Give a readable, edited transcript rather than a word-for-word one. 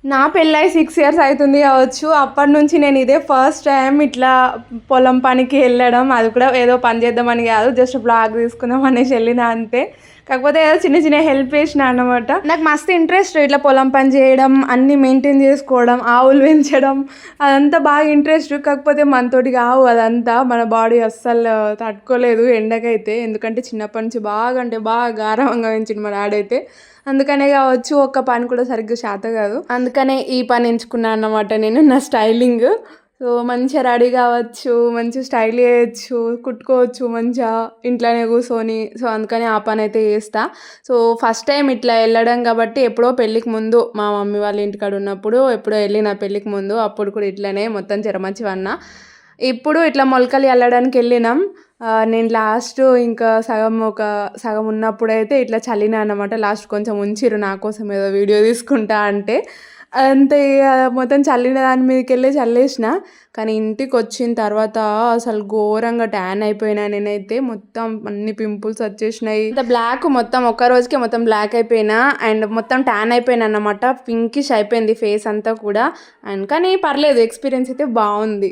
నా పెళ్ళై 6 ఇయర్స్ అవుతుంది కావచ్చు. అప్పటి నుంచి నేను ఇదే ఫస్ట్ టైం ఇట్లా పొలం పనికి వెళ్ళడం. అది కూడా ఏదో పని చేద్దామని కాదు, జస్ట్ బ్లాగ్ తీసుకుందాం అనేసి వెళ్ళిన అంతే. కాకపోతే ఏదో చిన్న చిన్న హెల్ప్ చేసిన అన్నమాట. నాకు మస్తు ఇంట్రెస్ట్ ఇట్లా పొలం పని చేయడం, అన్నీ మెయింటైన్ చేసుకోవడం, ఆవులు పెంచడం, అదంతా బాగా ఇంట్రెస్ట్. కాకపోతే మనతోటి కావు అదంతా, మన బాడీ అస్సలు తట్టుకోలేదు ఎండకైతే. ఎందుకంటే చిన్నప్పటి నుంచి బాగా అంటే బాగా గారాబంగా పెంచిండు మా డాడీ అయితే. అందుకనే కావచ్చు ఒక్క పని కూడా సరిగ్గా చేత కాదు. అందుకనే ఈ పని ఎంచుకున్నాను అన్నమాట నేను. నా స్టైలింగ్, సో మంచిగా రెడీ కావచ్చు, మంచిగా స్టైల్ చేయొచ్చు, కుట్టుకోవచ్చు మంచిగా ఇంట్లోనే కూర్చొని. సో అందుకని ఆ పని అయితే చేస్తా. సో ఫస్ట్ టైం ఇట్లా వెళ్ళడం కాబట్టి, ఎప్పుడో పెళ్ళికి ముందు మా మమ్మీ వాళ్ళ ఇంటికాడ ఉన్నప్పుడు ఎప్పుడో వెళ్ళిన పెళ్ళికి ముందు, అప్పుడు కూడా ఇట్లనే మొత్తం జరమచ్చి వన్నా. ఇప్పుడు ఇట్లా మొలకలు చల్లడానికి వెళ్ళినాం. నేను లాస్ట్ ఇంకా సగం ఉన్నప్పుడైతే ఇట్లా చల్లినా అన్నమాట. లాస్ట్ కొంచెం ఉంచిర్రు నా కోసం ఏదో వీడియో తీసుకుంటా అంటే. అంతే ఇక మొత్తం చల్లిన దాని మీదకి వెళ్ళి చల్లేసిన. కానీ ఇంటికి వచ్చిన తర్వాత అసలు ఘోరంగా ట్యాన్ అయిపోయినా నేనైతే. మొత్తం అన్ని పింపుల్స్ వచ్చేసినాయి. అంత బ్లాక్ మొత్తం ఒక్క రోజుకే మొత్తం బ్లాక్ అయిపోయినా. అండ్ మొత్తం ట్యాన్ అయిపోయినా అన్నమాట. పింకిష్ అయిపోయింది ఫేస్ అంతా కూడా. అండ్ కానీ పర్లేదు, ఎక్స్పీరియన్స్ అయితే బాగుంది.